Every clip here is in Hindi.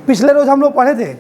पिछले रोज हम लोग पढ़े थे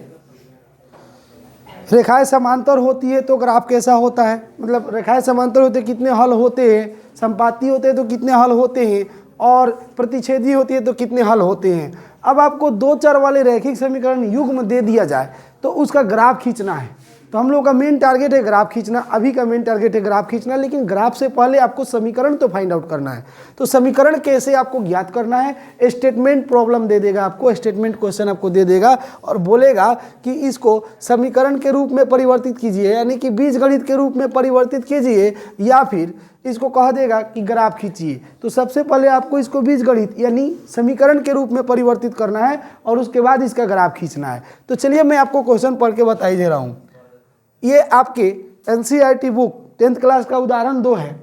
रेखाएं समांतर होती है तो ग्राफ कैसा होता है, मतलब रेखाएं समांतर होते कितने हल होते हैं, संपाती होते हैं तो कितने हल होते हैं, और प्रतिच्छेदी होती है तो कितने हल होते हैं। अब आपको 2 चर वाले रैखिक समीकरण युग्म दे दिया जाए तो उसका ग्राफ खींचना है। तो हम लोग का मेन टारगेट है ग्राफ खींचना, अभी का मेन टारगेट है ग्राफ खींचना, लेकिन ग्राफ से पहले आपको समीकरण तो फाइंड आउट करना है। तो समीकरण कैसे आपको ज्ञात करना है, स्टेटमेंट प्रॉब्लम दे देगा आपको, स्टेटमेंट क्वेश्चन आपको दे देगा और बोलेगा कि इसको समीकरण के रूप में परिवर्तित कीजिए, यानी कि बीजगणित के रूप में परिवर्तित कीजिए, या फिर इसको कह देगा कि ग्राफ खींचिए। तो सबसे पहले आपको इसको बीजगणित यानी समीकरण के रूप में परिवर्तित करना है और उसके बाद इसका ग्राफ खींचना है। तो चलिए मैं आपको क्वेश्चन पढ़ के बता ही दे रहा हूँ। ये आपके एनसीईआरटी बुक 10th क्लास का उदाहरण 2 है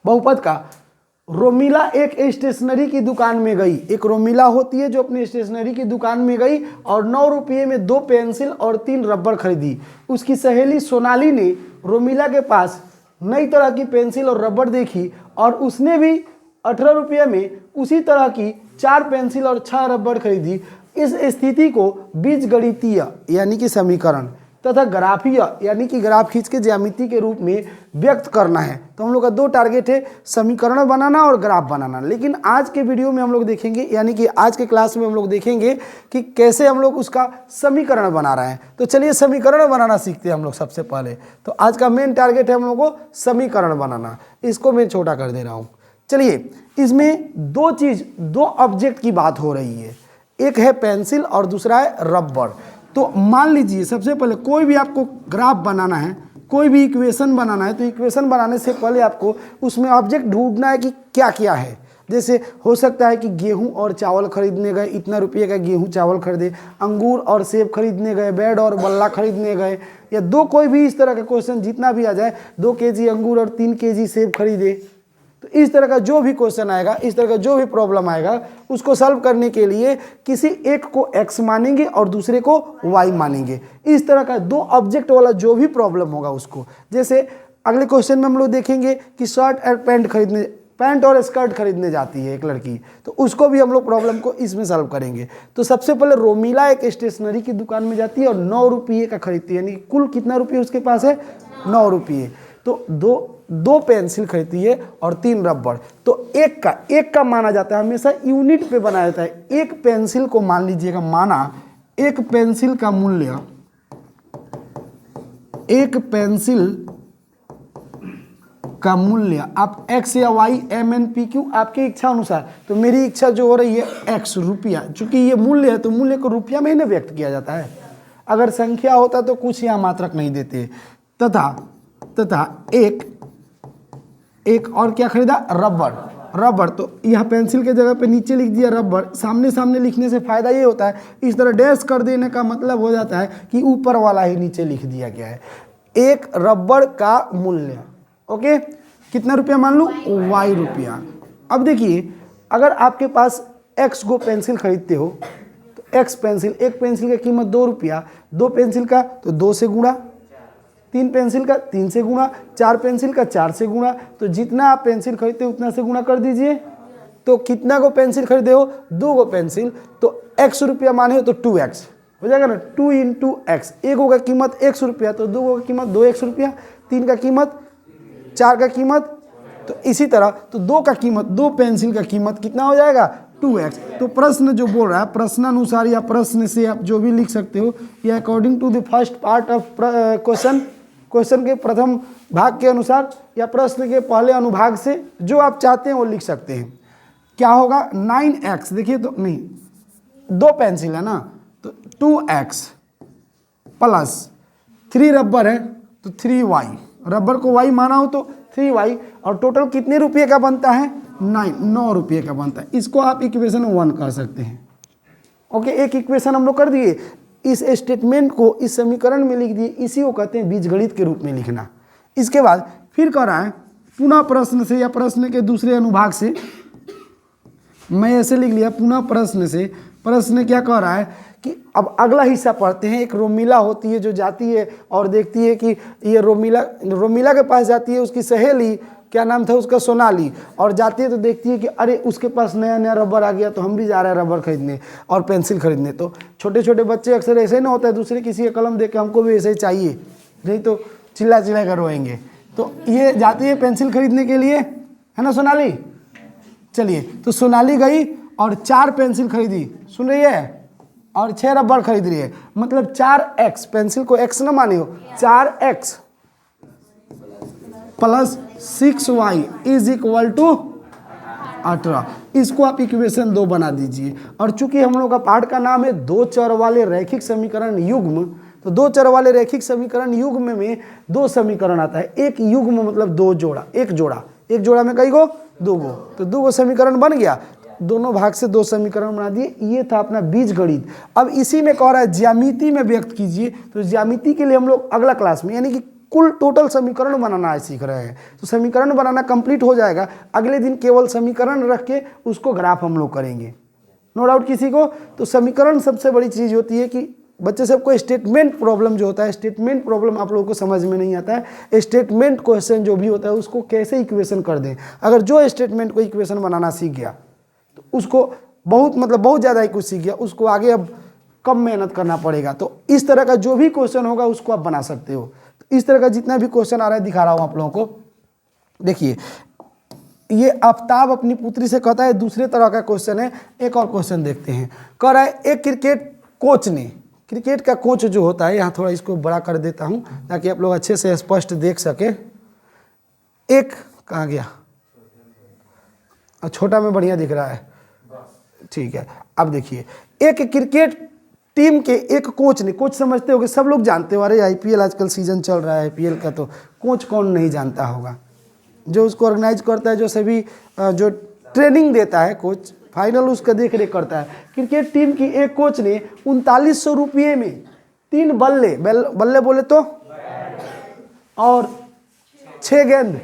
बहुपद का। रोमिला एक स्टेशनरी की दुकान में गई, एक रोमिला होती है जो अपनी स्टेशनरी की दुकान में गई और 9 रुपये में 2 पेंसिल और 3 रबड़ खरीदी। उसकी सहेली सोनाली ने रोमिला के पास नई तरह की पेंसिल और रबड़ देखी और उसने भी 18 रुपये में उसी तरह की 4 पेंसिल और 6 रबड़ खरीदी। इस स्थिति को बीजगणितीय यानी कि समीकरण तथा ग्राफीय यानी कि ग्राफ खींच के ज्यामिति के रूप में व्यक्त करना है। तो हम लोग का 2 टारगेट है, समीकरण बनाना और ग्राफ बनाना। लेकिन आज के वीडियो में हम लोग देखेंगे, यानी कि आज के क्लास में हम लोग देखेंगे कि कैसे हम लोग उसका समीकरण बना रहे हैं। तो चलिए समीकरण बनाना सीखते हैं हम लोग सबसे पहले। तो आज का मेन टारगेट है हम लोग को समीकरण बनाना। इसको मैं छोटा कर दे रहा हूँ। चलिए इसमें 2 ऑब्जेक्ट की बात हो रही है, एक है पेंसिल और दूसरा है रबड़। तो मान लीजिए सबसे पहले कोई भी आपको ग्राफ बनाना है, कोई भी इक्वेशन बनाना है, तो इक्वेशन बनाने से पहले आपको उसमें ऑब्जेक्ट ढूंढना है कि क्या क्या है। जैसे हो सकता है कि गेहूं और चावल खरीदने गए, इतना रुपये का गेहूं चावल खरीदे, अंगूर और सेब खरीदने गए, बैट और बल्ला खरीदने गए, या 2 कोई भी इस तरह का क्वेश्चन जितना भी आ जाए, 2 केजी अंगूर और 3 केजी सेब खरीदे। तो इस तरह का जो भी क्वेश्चन आएगा, इस तरह का जो भी प्रॉब्लम आएगा, उसको सॉल्व करने के लिए किसी एक को x मानेंगे और दूसरे को y मानेंगे। इस तरह का 2 ऑब्जेक्ट वाला जो भी प्रॉब्लम होगा उसको, जैसे अगले क्वेश्चन में हम लोग देखेंगे कि शर्ट और पैंट और स्कर्ट खरीदने जाती है एक लड़की, तो उसको भी हम लोग प्रॉब्लम को इसमें सॉल्व करेंगे। तो सबसे पहले रोमिला एक स्टेशनरी की दुकान में जाती है और 9 रुपये का खरीदती है, यानी कुल कितना रुपये उसके पास है, 9 रुपये। तो 2 पेंसिल खरीदती है और 3 रबड़। तो एक का माना जाता है, हमेशा यूनिट पे बनाया जाता है। एक पेंसिल को मान लीजिएगा, माना एक पेंसिल का मूल्य, एक पेंसिल का मूल्य आप x या y m n p q आपकी इच्छा अनुसार। तो मेरी इच्छा जो हो रही है x रुपया, चूंकि ये मूल्य है तो मूल्य को रुपया में ही व्यक्त किया जाता है। अगर संख्या होता तो कुछ यहाँ मात्रक नहीं देते। तथा एक और क्या खरीदा, रबड़। तो यह पेंसिल के जगह पे नीचे लिख दिया रबड़। सामने सामने लिखने से फायदा ये होता है, इस तरह डैश कर देने का मतलब हो जाता है कि ऊपर वाला ही नीचे लिख दिया गया है। एक रबड़ का मूल्य, ओके, कितना रुपया मान लूँ, y रुपया। अब देखिए अगर आपके पास x गो पेंसिल खरीदते हो तो x पेंसिल, एक पेंसिल की कीमत 2 रुपया, 2 पेंसिल का तो 2 से गुणा, 3 पेंसिल का 3 से गुणा, 4 पेंसिल का 4 से गुणा। तो जितना आप पेंसिल खरीदते हो उतना से गुणा कर दीजिए। तो कितना को पेंसिल खरीदे हो, 2 गो पेंसिल, तो x रुपया माने हो तो 2x हो जाएगा ना, 2 × x। एक गो का कीमत 100 रुपया तो 2 गो का कीमत 2x रुपया, 3 का कीमत, 4 का कीमत, तो इसी तरह तो 2 का कीमत, 2 पेंसिल का कीमत कितना हो जाएगा, 2x। तो प्रश्न जो बोल रहा है, प्रश्नानुसार या प्रश्न से आप जो भी लिख सकते हो, या according to the first part of question के प्रथम भाग के अनुसार या प्रश्न के पहले अनुभाग से जो आप चाहते हैं वो लिख सकते हैं। क्या होगा, 9x, देखिए तो नहीं, 2 पेंसिल है ना, तो 2x प्लस 3 रबड़ है तो 3y, रबड़ को y माना हो तो 3y, और टोटल कितने रुपये का बनता है, 9 रुपये का बनता है। इसको आप इक्वेशन 1 कह सकते हैं। ओके, एक इक्वेशन हम लोग कर दिए। इस स्टेटमेंट को इस समीकरण में लिख दिए, इसी को कहते हैं बीजगणित के रूप में लिखना। इसके बाद फिर कह रहा है पुनः प्रश्न से या प्रश्न के दूसरे अनुभाग से, मैं ऐसे लिख लिया पुनः प्रश्न से। प्रश्न क्या कह रहा है कि अब अगला हिस्सा पढ़ते हैं। एक रोमिला होती है जो जाती है और देखती है कि ये रोमिला के पास जाती है, उसकी सहेली क्या नाम था उसका, सोनाली, और जाती है तो देखती है कि अरे उसके पास नया नया रबर आ गया तो हम भी जा रहे हैं रबर खरीदने और पेंसिल खरीदने। तो छोटे छोटे बच्चे अक्सर ऐसे ही ना होता है, दूसरे किसी का कलम देख के हमको भी ऐसे ही चाहिए, नहीं तो चिल्ला चिल्ला कर रोएंगे। तो ये जाती है पेंसिल खरीदने के लिए, है ना सोनाली। चलिए, तो सोनाली गई और 4 पेंसिल खरीदी, सुन रही है, और 6 रबर खरीद रही है, मतलब 4x, पेंसिल को x ना मानी हो, 4x plus 6y is equal to 18। इसको आप इक्वेशन 2 बना दीजिए। और चूंकि हम लोग का पाठ का नाम है 2 चर वाले रैखिक समीकरण युग्म, तो 2 चर वाले रैखिक समीकरण युग्म में 2 समीकरण आता है। एक युग्म मतलब 2 जोड़ा, एक जोड़ा में कई गो, 2 गो, तो 2 गो समीकरण बन गया। दोनों भाग से 2 समीकरण बना दिए। ये था अपना बीजगणित। अब इसी में कह रहा है ज्यामिति में व्यक्त कीजिए। तो ज्यामिति के लिए हम लोग अगला क्लास में, यानी कि कुल टोटल समीकरण बनाना सीख रहे हैं। तो समीकरण बनाना कंप्लीट हो जाएगा, अगले दिन केवल समीकरण रख के उसको ग्राफ हम लोग करेंगे, नो डाउट किसी को। तो समीकरण सबसे बड़ी चीज़ होती है कि बच्चे सबको स्टेटमेंट प्रॉब्लम जो होता है, स्टेटमेंट प्रॉब्लम आप लोगों को समझ में नहीं आता है। स्टेटमेंट क्वेश्चन जो भी होता है उसको कैसे इक्वेशन कर दें। अगर जो स्टेटमेंट को इक्वेशन बनाना सीख गया तो उसको बहुत ज़्यादा ही कुछ सीख गया, उसको आगे अब कम मेहनत करना पड़ेगा। तो इस तरह का जो भी क्वेश्चन होगा उसको आप बना सकते हो। तो इस तरह का जितना भी क्वेश्चन आ रहा है दिखा रहा हूँ आप लोगों को। देखिए, ये आफ्ताब अपनी पुत्री से कहता है, दूसरे तरह का क्वेश्चन है। एक और क्वेश्चन देखते हैं। कह रहा है एक क्रिकेट कोच ने, क्रिकेट का कोच जो होता है, यहाँ थोड़ा इसको बड़ा कर देता हूँ ताकि आप लोग अच्छे से स्पष्ट देख सके। एक कहाँ गया, छोटा में बढ़िया दिख रहा है, ठीक है। अब देखिए, एक क्रिकेट टीम के एक कोच ने, कोच समझते होगे, सब लोग जानते हो, अरे आईपीएल आजकल सीजन चल रहा है आईपीएल का, तो कोच कौन नहीं जानता होगा। जो उसको ऑर्गेनाइज करता है, जो सभी जो ट्रेनिंग देता है कोच, फाइनल उसका देख रेख करता है। क्रिकेट टीम की एक कोच ने 3900 रुपये में 3 बल्ले बोले तो और 6 गेंद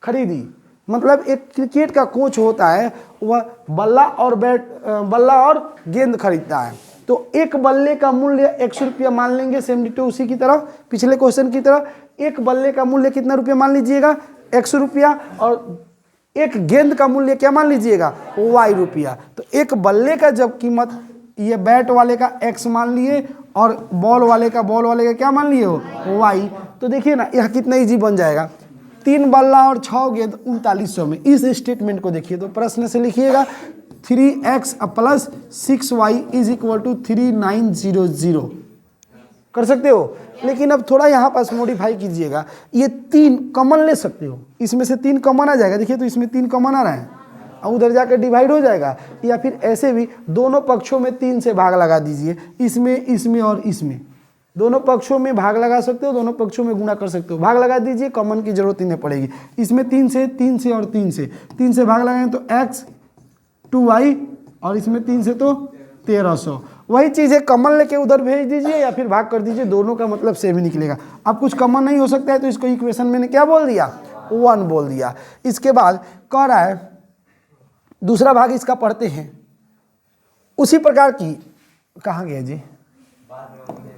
खरीदी। मतलब एक क्रिकेट का कोच होता है, वह बल्ला और गेंद खरीदता है। तो एक बल्ले का मूल्य 100 रुपया मान लेंगे, सेम डिटो उसी की तरह, पिछले क्वेश्चन की तरह। एक बल्ले का मूल्य कितना रुपया मान लीजिएगा, 100 रुपया, और एक गेंद का मूल्य क्या मान लीजिएगा, y रुपया। तो एक बल्ले का जब कीमत, ये बैट वाले का x मान लिए और बॉल वाले का क्या मान लिए हो, y। तो देखिए ना, यह कितना इजी बन जाएगा, 3 बल्ला और 6 गेंद 3900 में। इस स्टेटमेंट को देखिए, तो प्रश्न से लिखिएगा 3x plus 6y is equal to 3900। कर सकते हो, लेकिन अब थोड़ा यहाँ पास मॉडिफाई कीजिएगा। ये 3 कॉमन ले सकते हो, इसमें से 3 कॉमन आ जाएगा। देखिए, तो इसमें 3 कॉमन आ रहा है और उधर जाकर डिवाइड हो जाएगा। या फिर ऐसे भी दोनों पक्षों में 3 से भाग लगा दीजिए, इसमें और इसमें। दोनों पक्षों में भाग लगा सकते हो, दोनों पक्षों में गुणा कर सकते हो। भाग लगा दीजिए, कॉमन की जरूरत ही नहीं पड़ेगी। इसमें 3 से और 3 से भाग लगाएं तो x 2y, और इसमें 3 से तो 1300। वही चीज़ है, कॉमन लेके उधर भेज दीजिए या फिर भाग कर दीजिए, दोनों का मतलब सेम ही निकलेगा। अब कुछ कॉमन नहीं हो सकता है तो इसको इक्वेशन मैंने क्या बोल दिया, 1 बोल दिया। इसके बाद कह रहा है दूसरा भाग इसका पढ़ते हैं। उसी प्रकार की, कहाँ गया जी,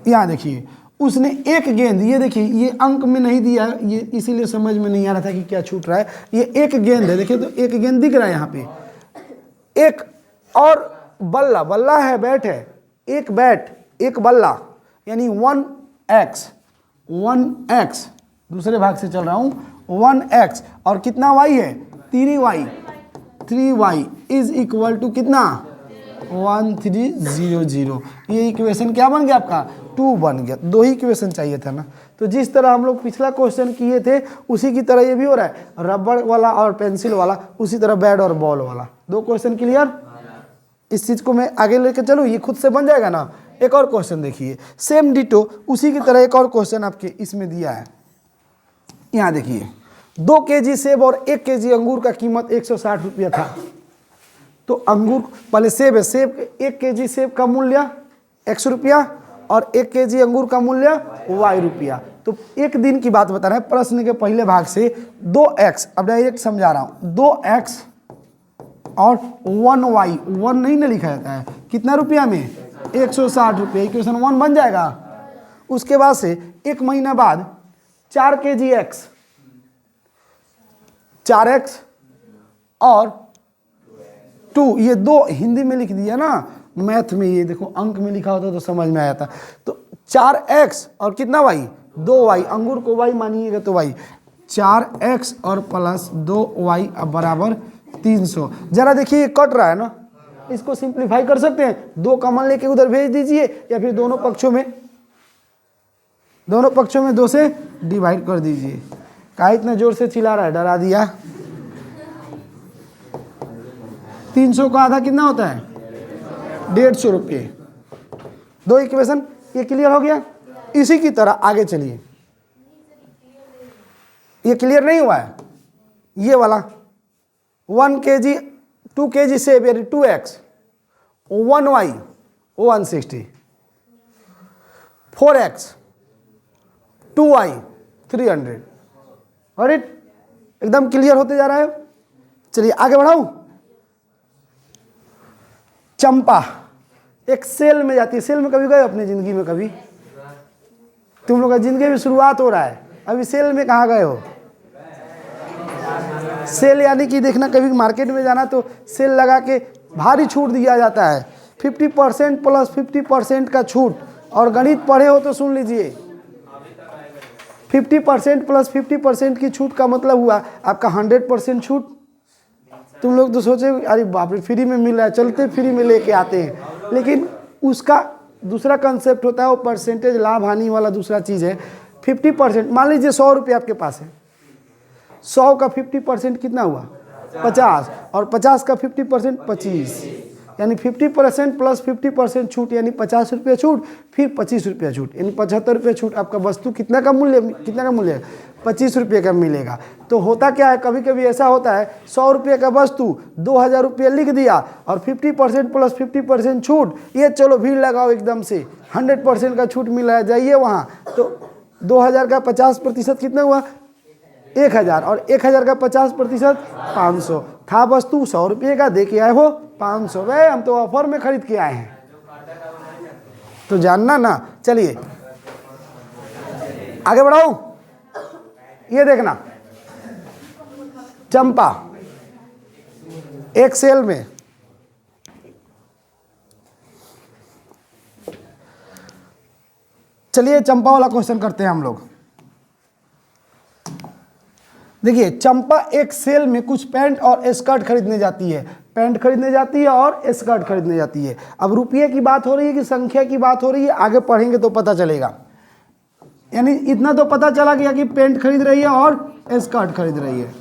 यहाँ देखिए, उसने एक गेंद, ये देखिए, ये अंक में नहीं दिया, ये इसीलिए समझ में नहीं आ रहा था कि क्या छूट रहा है। ये एक गेंद है, देखिए, तो एक गेंद दिख रहा है यहाँ पे, एक और बल्ला है, बैट है, एक बैट एक बल्ला, यानी 1x। दूसरे भाग से चल रहा हूँ, 1x और कितना y है, 3y इज इक्वल टू कितना, 1300। ये इक्वेशन क्या बन गया आपका, 2 बन गया। 2 ही इक्वेशन चाहिए था ना। तो जिस तरह हम लोग पिछला क्वेश्चन किए थे उसी की तरह ये भी हो रहा है, रबड़ वाला और पेंसिल वाला, उसी तरह बैट और बॉल वाला। 2 क्वेश्चन क्लियर। इस चीज़ को मैं आगे लेकर चलूँ, ये खुद से बन जाएगा ना। एक और क्वेश्चन देखिए, सेम डिटो उसी की तरह एक और क्वेश्चन आपके इसमें दिया है। यहाँ देखिए, 2 केजी सेब और 1 केजी अंगूर का कीमत 160 रुपया था। तो अंगूर, पहले सेब है, सेब 1 केजी सेब का मूल्य 100 रुपया और 1 केजी अंगूर का मूल्य y रुपया। तो एक दिन की बात बता रहे हैं, प्रश्न के पहले भाग से 2x, अब डायरेक्ट समझा रहा हूँ, 2x और 1y, 1 नहीं ना लिखा जाता है, कितना रुपया में, 160 रुपये। इक्वेशन 1 बन जाएगा। उसके बाद से 1 महीना बाद 4 केजी x, 4x और 2, ये दो हिंदी में लिख दिया ना, मैथ में ये देखो अंक में लिखा होता तो समझ में आया था। तो 4x और कितना y, 2y, अंगूर को y मानिएगा तो y, 4x और प्लस 2y अब बराबर 300। जरा देखिए ये कट रहा है ना, इसको सिंप्लीफाई कर सकते हैं, 2 कॉमन लेके उधर भेज दीजिए या फिर दोनों पक्षों में 2 से डिवाइड कर दीजिए। का इतना जोर से चिल्ला रहा है, डरा दिया। 300 का आधा कितना होता है, 150 रुपये। 2 इक्वेशन ये क्लियर हो गया। इसी की तरह आगे चलिए, ये क्लियर नहीं हुआ है, ये वाला 1 kg 2 kg सेब यानी 2x, 1y 160, 4x 2y 300। और एकदम क्लियर होते जा रहा है। चलिए आगे बढ़ाऊं। चंपा एक सेल में जाती है। सेल में कभी गए अपनी जिंदगी में? कभी तुम लोग का जिंदगी में शुरुआत हो रहा है, अभी सेल में कहाँ गए हो? सेल यानी कि देखना, कभी मार्केट में जाना तो सेल लगा के भारी छूट दिया जाता है, 50% प्लस 50% का छूट। और गणित पढ़े हो तो सुन लीजिए, 50% प्लस 50% की छूट का मतलब हुआ आपका 100% छूट। तुम लोग तो सोचे अरे बाप रे फ्री में मिल रहा है, चलते फ्री में लेके आते हैं, लेकिन उसका दूसरा कंसेप्ट होता है, वो परसेंटेज लाभ हानि वाला दूसरा चीज़ है। 50%, मान लीजिए 100 रुपये आपके पास है, 100 का 50% कितना हुआ? 50, और 50 का 50% 25, यानी 50% प्लस 50% छूट यानी 50 रुपये छूट, फिर 25 रुपया छूट, यानी 75 रुपये छूट। आपका वस्तु कितना का मूल्य है? 25 रुपये का मिलेगा। तो होता क्या है, कभी कभी ऐसा होता है 100 रुपये का वस्तु 2000 रुपये लिख दिया और 50% प्लस 50% छूट, ये चलो भीड़ लगाओ एकदम से 100% का छूट मिला है, जाइए वहाँ। तो 2000 का 50% कितना हुआ? 1000, और 1000 का 50% 500। था वस्तु 100 रुपये का, दे के आए हो 500। भाई हम तो ऑफर में खरीद के आए हैं, तो जानना ना। चलिए आगे बढ़ाऊं। ये देखना, चंपा एक सेल में चलिए चंपा वाला क्वेश्चन करते हैं हम लोग। देखिए चंपा एक सेल में कुछ पैंट और स्कर्ट खरीदने जाती है, पैंट खरीदने जाती है और स्कर्ट खरीदने जाती है। अब रुपये की बात हो रही है कि संख्या की बात हो रही है, आगे पढ़ेंगे तो पता चलेगा। यानी इतना तो पता चला गया कि पैंट खरीद रही है और स्कर्ट खरीद रही है।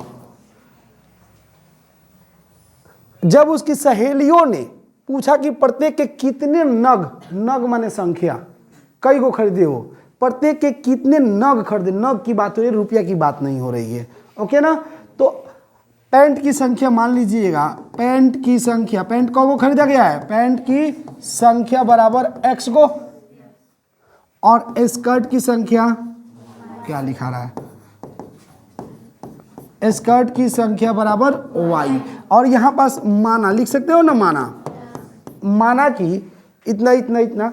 जब उसकी सहेलियों ने पूछा कि प्रत्येक के कितने नग माने संख्या, कई को खरीदे हो, प्रत्येक के कितने नग खरीदे, नग की बात हो रही है, रुपया की बात नहीं हो रही है। ओके ना। तो पैंट की संख्या मान लीजिएगा, पैंट की संख्या, पैंट को खरीदा गया है, पैंट की संख्या बराबर x को, और स्कर्ट की संख्या क्या लिखा रहा है, स्कर्ट की संख्या बराबर y। और यहां पास माना लिख सकते हो ना, माना कि इतना इतना इतना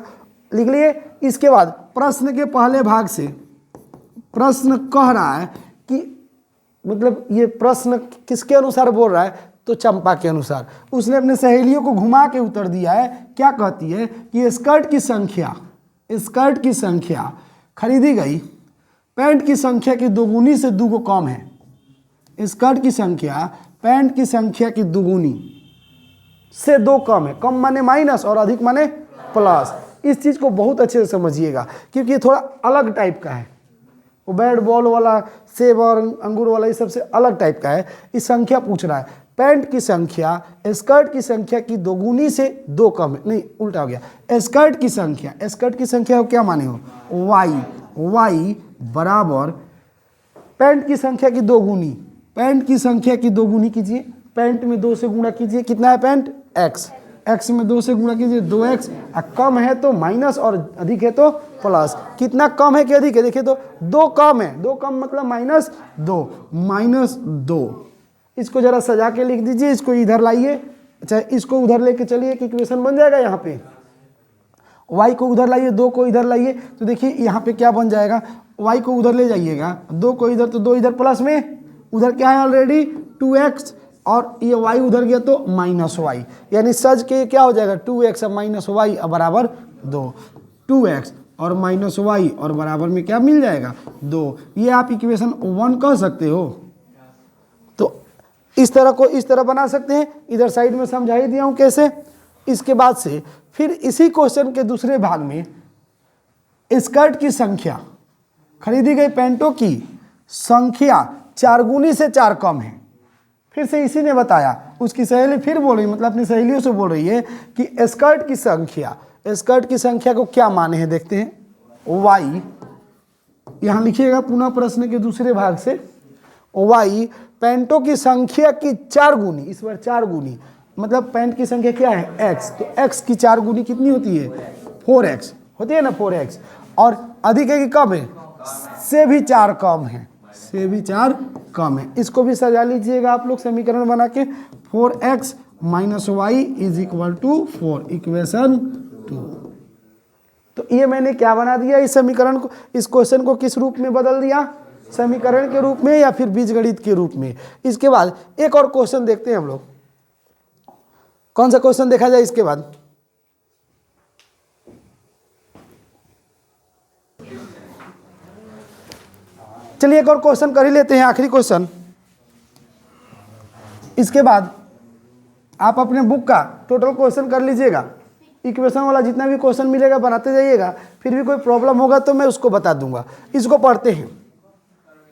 लिख लिए। इसके बाद प्रश्न के पहले भाग से प्रश्न कह रहा है कि मतलब ये प्रश्न किसके अनुसार बोल रहा है, तो चंपा के अनुसार। उसने अपने सहेलियों को घुमा के उत्तर दिया है। क्या कहती है कि स्कर्ट की संख्या खरीदी गई पैंट की संख्या की दोगुनी से 2 कम है। स्कर्ट की संख्या पैंट की संख्या की दोगुनी से 2 कम है। कम माने माइनस और अधिक माने प्लस। इस चीज़ को बहुत अच्छे से समझिएगा, क्योंकि ये थोड़ा अलग टाइप का है। वो बैट बॉल वाला, सेब और अंगूर वाला, ये सबसे अलग टाइप का है। इस संख्या पूछ रहा है, पैंट की संख्या स्कर्ट की संख्या की दोगुनी से 2 कम है, नहीं उल्टा हो गया। स्कर्ट की संख्या को क्या माने हो, y बराबर पैंट की संख्या की दोगुनी, पैंट की संख्या की दोगुनी कीजिए, पैंट में 2 से गुणा कीजिए, कितना है पैंट x में 2 से गुणा कीजिए 2x। कम है तो माइनस और अधिक है तो प्लस। कितना कम है कि अधिक है, देखिए तो 2 कम है, 2 कम मतलब -2। इसको जरा सजा के लिख दीजिए, इसको इधर लाइए, अच्छा इसको उधर लेके चलिए कि इक्वेशन बन जाएगा। यहाँ पे y को उधर लाइए, 2 को इधर लाइए, तो देखिए यहाँ पे क्या बन जाएगा, y को उधर ले जाइएगा, 2 को इधर, तो 2 इधर प्लस में उधर क्या है ऑलरेडी 2x, और ये y उधर गया तो -y, यानी सज के क्या हो जाएगा 2x और -y बराबर 2, 2x और -y और बराबर में क्या मिल जाएगा 2। ये आप इक्वेशन 1 कह सकते हो। तो इस तरह को इस तरह बना सकते हैं, इधर साइड में समझा ही दिया हूँ कैसे। इसके बाद से फिर इसी क्वेश्चन के दूसरे भाग में स्कर्ट की संख्या, खरीदी गई पैंटों की संख्या 4 गुनी से 4 कम है। फिर से इसी ने बताया, उसकी सहेली फिर बोल रही, मतलब अपनी सहेलियों से बोल रही है कि स्कर्ट की संख्या को क्या माने हैं देखते हैं। y यहाँ लिखिएगा पुनः प्रश्न के दूसरे भाग से, y पैंटों की संख्या की 4 गुनी, इस बार 4 गुनी, मतलब पैंट की संख्या क्या है x, तो x की 4 गुनी कितनी होती है 4x होती है ना 4x, और अधिक है कि कम है, से भी 4 कम है, से भी 4 कम है। इसको भी सजा लीजिएगा आप लोग समीकरण बना के, 4x - y = 4, इक्वेशन 2। तो ये मैंने क्या बना दिया, इस समीकरण को, इस क्वेश्चन को किस रूप में बदल दिया, समीकरण के रूप में या फिर बीजगणित के रूप में। इसके बाद एक और क्वेश्चन देखते हैं हम लोग, कौन सा क्वेश्चन देखा जाए इसके बाद। चलिए एक और क्वेश्चन कर ही लेते हैं, आखिरी क्वेश्चन। इसके बाद आप अपने बुक का टोटल क्वेश्चन कर लीजिएगा, इक्वेशन वाला जितना भी क्वेश्चन मिलेगा बनाते जाइएगा, फिर भी कोई प्रॉब्लम होगा तो मैं उसको बता दूंगा। इसको पढ़ते हैं,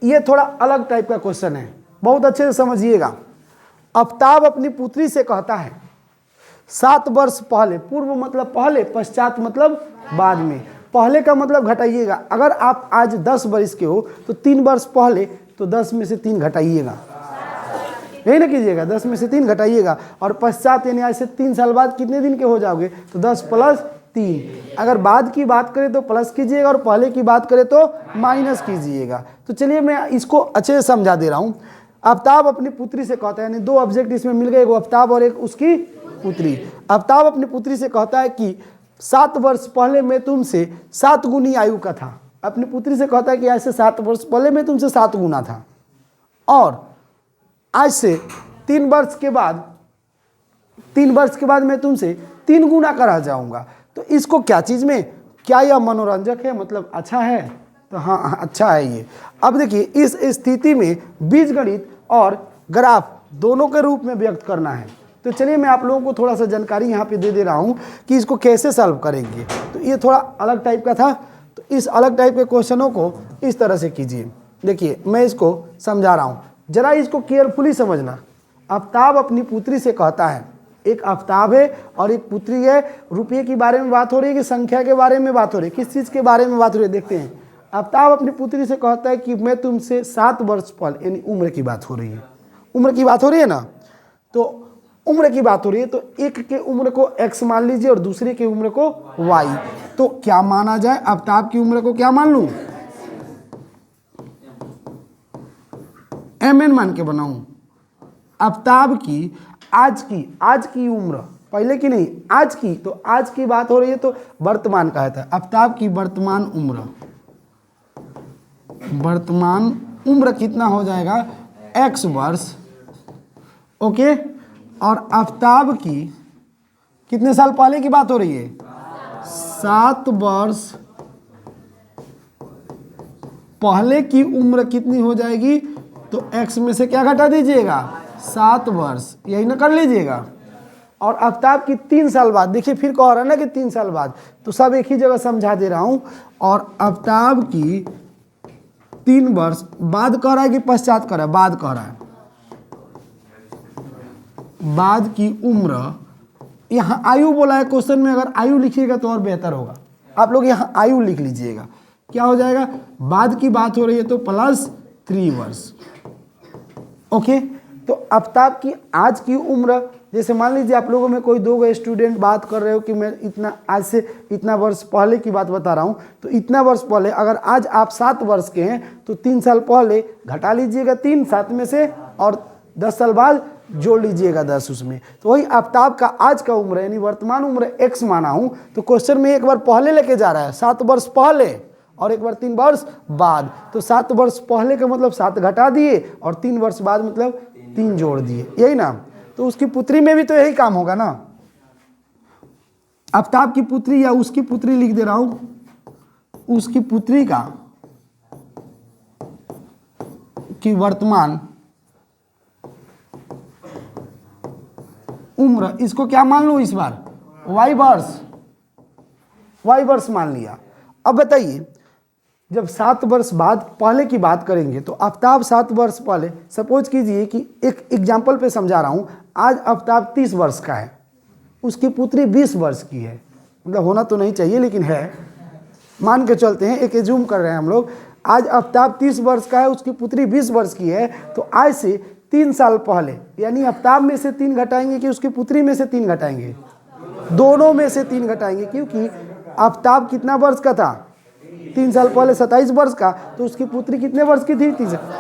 ये थोड़ा अलग टाइप का क्वेश्चन है, बहुत अच्छे से समझिएगा। आफ्ताब अपनी पुत्री से कहता है 7 वर्ष पहले, पूर्व मतलब पहले, पश्चात मतलब बाद में, पहले का मतलब घटाइएगा। अगर आप आज 10 वर्ष के हो तो 3 वर्ष पहले, तो 10 में से 3 घटाइएगा, यही ना कीजिएगा, 10 में से 3 घटाइएगा। और पश्चात यानी आज से 3 साल बाद कितने दिन के हो जाओगे, तो 10 + 3। अगर बाद की बात करें तो प्लस कीजिएगा और पहले की बात करें तो माइनस कीजिएगा। तो चलिए मैं इसको अच्छे से समझा दे रहा हूँ। आफ्ताब अपनी पुत्री से कहता है, यानी 2 ऑब्जेक्ट इसमें मिल गए, एक आफ्ताब और एक उसकी पुत्री। आफ्ताब अपनी पुत्री से कहता है कि 7 वर्ष पहले मैं तुमसे 7 गुनी आयु का था। अपनी पुत्री से कहता है कि आज से 7 वर्ष पहले मैं तुमसे 7 गुना था, और आज से 3 वर्ष के बाद मैं तुमसे 3 गुना करा जाऊंगा। तो इसको क्या चीज़ में, क्या यह मनोरंजक है, मतलब अच्छा है, तो हाँ अच्छा है ये। अब देखिए इस स्थिति में बीजगणित और ग्राफ दोनों के रूप में व्यक्त करना है। तो चलिए मैं आप लोगों को थोड़ा सा जानकारी यहाँ पे दे रहा हूँ कि इसको कैसे सॉल्व करेंगे। तो ये थोड़ा अलग टाइप का था, तो इस अलग टाइप के क्वेश्चनों को इस तरह से कीजिए। देखिए मैं इसको समझा रहा हूँ, जरा इसको केयरफुली समझना। आफ्ताब अपनी पुत्री से कहता है, एक आफ्ताब है और एक पुत्री है। रुपये के बारे में बात हो रही है कि संख्या के बारे में बात हो रही है, किस चीज़ के बारे में बात हो रही है देखते हैं। आफ्ताब अपनी पुत्री से कहता है कि मैं तुमसे 7 वर्ष पहले, यानी उम्र की बात हो रही है, उम्र की बात हो रही है ना, तो उम्र की बात हो रही है, तो एक के उम्र को x मान लीजिए और दूसरे की उम्र को y। तो क्या माना जाए, आफ्ताब की उम्र को क्या मान लूं, mn मान के बनाऊं। आफ्ताब की आज की उम्र, पहले की नहीं आज की, तो आज की बात हो रही है तो वर्तमान का है। आफ्ताब की वर्तमान उम्र कितना हो जाएगा, x वर्ष, ओके। और आफ्ताब की कितने साल पहले की बात हो रही है, 7 वर्ष पहले की उम्र कितनी हो जाएगी, तो x में से क्या घटा दीजिएगा, 7 वर्ष, यही ना कर लीजिएगा। और आफ्ताब की 3 साल बाद, देखिए फिर कह रहा है ना कि 3 साल बाद, तो सब एक ही जगह समझा दे रहा हूं। और आफ्ताब की 3 वर्ष बाद कह रहा है कि पश्चात कह रहा है, बाद कह रहा है, बाद की उम्र, यहाँ आयु बोला है क्वेश्चन में, अगर आयु लिखिएगा तो और बेहतर होगा। आप लोग यहाँ आयु लिख लीजिएगा, क्या हो जाएगा, बाद की बात हो रही है तो +3 वर्ष, ओके। तो आफ्ताब की आज की उम्र, जैसे मान लीजिए आप लोगों में कोई 2 स्टूडेंट बात कर रहे हो कि मैं इतना आज से इतना वर्ष पहले की बात बता रहा हूँ, तो इतना वर्ष पहले, अगर आज आप 7 वर्ष के हैं तो 3 साल पहले घटा लीजिएगा 3 7 में से, और 10 साल बाद जोड़ लीजिएगा 10 उसमें, तो वही आफ्ताब का आज का उम्र यानी वर्तमान उम्र x माना हूँ। तो क्वेश्चन में एक बार पहले लेके जा रहा है, 7 वर्ष पहले, और एक बार 3 वर्ष बाद। तो 7 वर्ष पहले का मतलब 7 घटा दिए और 3 वर्ष बाद मतलब 3 जोड़ दिए, यही ना। तो उसकी पुत्री में भी तो यही काम होगा ना। आफ्ताब की पुत्री या उसकी पुत्री लिख दे रहा हूं, उसकी पुत्री का की वर्तमान उम्र, इसको क्या मान लूं इस बार, वाई वर्ष मान लिया। अब बताइए जब 7 वर्ष बाद पहले की बात करेंगे तो आफ्ताब 7 वर्ष पहले, सपोज कीजिए कि एक एग्जाम्पल पे समझा रहा हूं, आज आफ्ताब 30 वर्ष का है, उसकी पुत्री 20 वर्ष की है, मतलब होना तो नहीं चाहिए लेकिन है, मान के चलते हैं, एक एज्यूम कर रहे हैं हम लोग। आज आफ्ताब 30 वर्ष का है, उसकी पुत्री 20 वर्ष की है, तो आज से 3 साल पहले, यानी आफ्ताब में से 3 घटाएंगे कि उसकी पुत्री में से 3 घटाएंगे, दोनों में से 3 घटाएंगे, क्योंकि आफ्ताब कितना वर्ष का था, 3 साल पहले 27 वर्ष का, तो उसकी पुत्री कितने वर्ष की थी,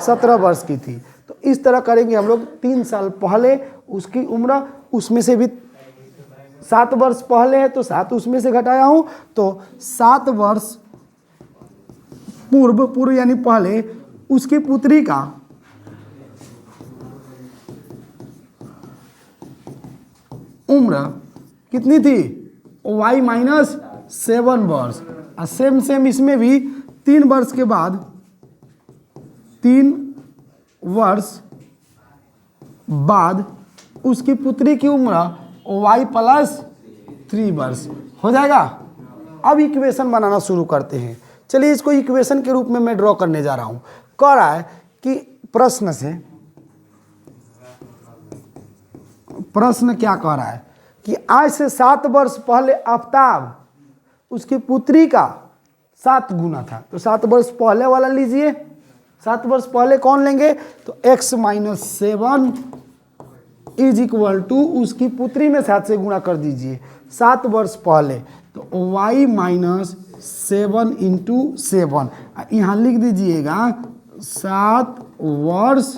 17 वर्ष की थी। तो इस तरह करेंगे हम लोग, 3 साल पहले उसकी उम्र, उसमें से भी 7 वर्ष पहले है तो 7 उसमें से घटाया हूं, तो 7 वर्ष पूर्व यानी पहले उसकी पुत्री का उम्र कितनी थी, y माइनस 7 वर्ष। और सेम इसमें भी 3 वर्ष के बाद 3 वर्ष बाद उसकी पुत्री की उम्र y प्लस 3 वर्ष हो जाएगा। अब इक्वेशन बनाना शुरू करते हैं। चलिए इसको इक्वेशन के रूप में मैं ड्रॉ करने जा रहा हूं। कह रहा है कि प्रश्न क्या कह रहा है कि आज से 7 वर्ष पहले आफ्ताब उसकी पुत्री का 7 गुना था, तो 7 वर्ष पहले वाला लीजिए। 7 वर्ष पहले कौन लेंगे, तो x minus 7 is equal to उसकी पुत्री में 7 से गुणा कर दीजिए 7 वर्ष पहले, तो y माइनस 7 इंटू 7, यहाँ लिख दीजिएगा 7 वर्ष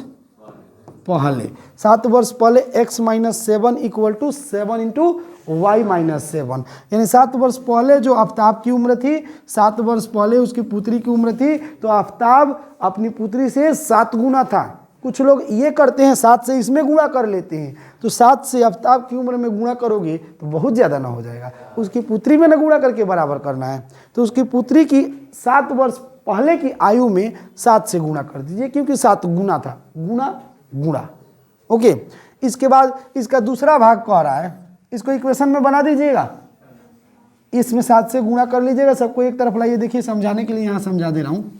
पहले। 7 वर्ष पहले x minus 7 equal to 7 into y minus 7, यानी 7 वर्ष पहले जो आफ्ताब की उम्र थी, 7 वर्ष पहले उसकी पुत्री की उम्र थी, तो आफ्ताब अपनी पुत्री से 7 गुना था। कुछ लोग ये करते हैं 7 से इसमें गुणा कर लेते हैं, तो 7 से आफ्ताब की उम्र में गुणा करोगे तो बहुत ज़्यादा ना हो जाएगा, उसकी पुत्री में ना गुणा करके बराबर करना है। तो उसकी पुत्री की 7 वर्ष पहले की आयु में 7 से गुणा कर दीजिए, क्योंकि 7 गुना था, गुणा। ओके, इसके बाद इसका दूसरा भाग कह रहा है, इसको इक्वेशन में बना दीजिएगा, इसमें 7 से गुणा कर लीजिएगा। सबको एक तरफ लाइए, देखिए समझाने के लिए यहाँ समझा दे रहा हूँ।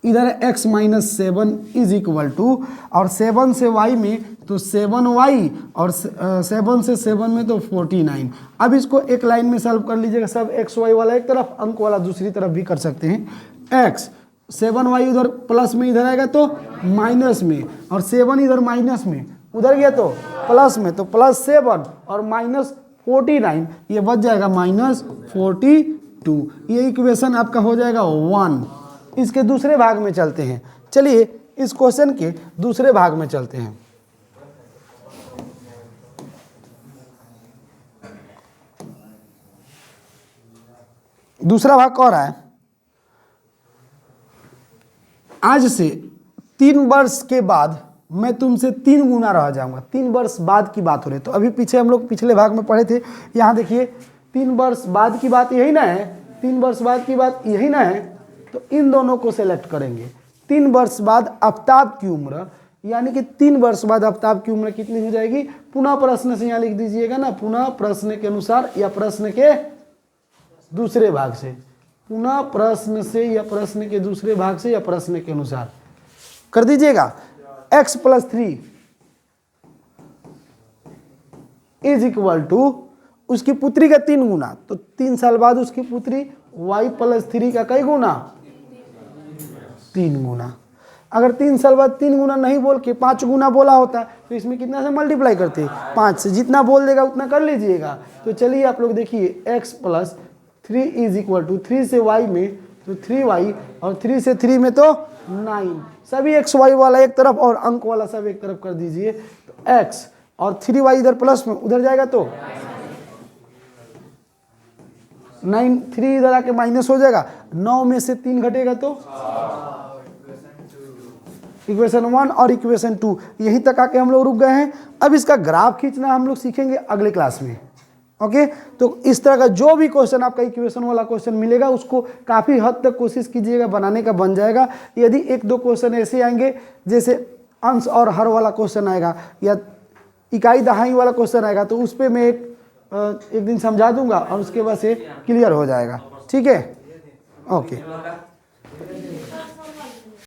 इधर x minus 7 is equal to, और 7 से y में तो 7y, और 7 से 7 में तो 49। अब इसको एक लाइन में सॉल्व कर लीजिएगा, सब x y वाला एक तरफ, अंक वाला दूसरी तरफ भी कर सकते हैं। x 7y उधर प्लस में इधर आएगा तो माइनस में, और 7 इधर माइनस में, उधर गया तो प्लस में, तो प्लस 7 और माइनस 49, ये बच जाएगा माइनस 42। ये इक्वेशन आपका हो जाएगा 1। इसके दूसरे भाग में चलते हैं। चलिए इस क्वेश्चन के दूसरे भाग में चलते हैं। दूसरा भाग कह रहा है आज से 3 वर्ष के बाद मैं तुमसे 3 गुना रह जाऊंगा। 3 वर्ष बाद की बात हो रही है, तो अभी पीछे हम लोग पिछले भाग में पढ़े थे, यहाँ देखिए 3 वर्ष बाद की बात यही ना है, 3 वर्ष बाद की बात यही ना है, तो इन दोनों को सेलेक्ट करेंगे। 3 वर्ष बाद आफ्ताब की उम्र, यानी कि 3 वर्ष बाद आफ्ताब की उम्र कितनी हो जाएगी, पुनः प्रश्न से यहाँ लिख दीजिएगा ना, पुनः प्रश्न के अनुसार या प्रश्न के दूसरे भाग से, पुनः प्रश्न से या प्रश्न के दूसरे भाग से या प्रश्न के अनुसार कर दीजिएगा। x plus 3 is equal to उसकी पुत्री का 3 गुना, तो 3 साल बाद उसकी पुत्री y प्लस 3 का कई गुना, 3 गुना। अगर 3 साल बाद 3 गुना नहीं बोल के 5 गुना बोला होता तो इसमें कितना से मल्टीप्लाई करते, 5 से, जितना बोल देगा उतना कर लीजिएगा। तो चलिए आप लोग देखिए x plus 3 is equal to 3 से y में तो 3y, और 3 से 3 में तो 9, सभी x y वाला एक तरफ और अंक वाला सब एक तरफ कर दीजिए, तो x और 3y इधर प्लस में उधर जाएगा तो 9 3 इधर आके माइनस हो जाएगा, 9 में से 3 घटेगा तो इक्वेशन 1 और इक्वेशन 2, यहीं तक आके हम लोग रुक गए हैं। अब इसका ग्राफ खींचना हम लोग सीखेंगे अगले क्लास में। ओके, तो इस तरह का जो भी क्वेश्चन आपका इक्वेशन वाला क्वेश्चन मिलेगा उसको काफ़ी हद तक कोशिश कीजिएगा बनाने का, बन जाएगा। यदि 1-2 क्वेश्चन ऐसे आएंगे जैसे अंश और हर वाला क्वेश्चन आएगा या इकाई दहाई वाला क्वेश्चन आएगा तो उस पर मैं एक दिन समझा दूंगा और उसके बाद से क्लियर हो जाएगा। ठीक है, ओके।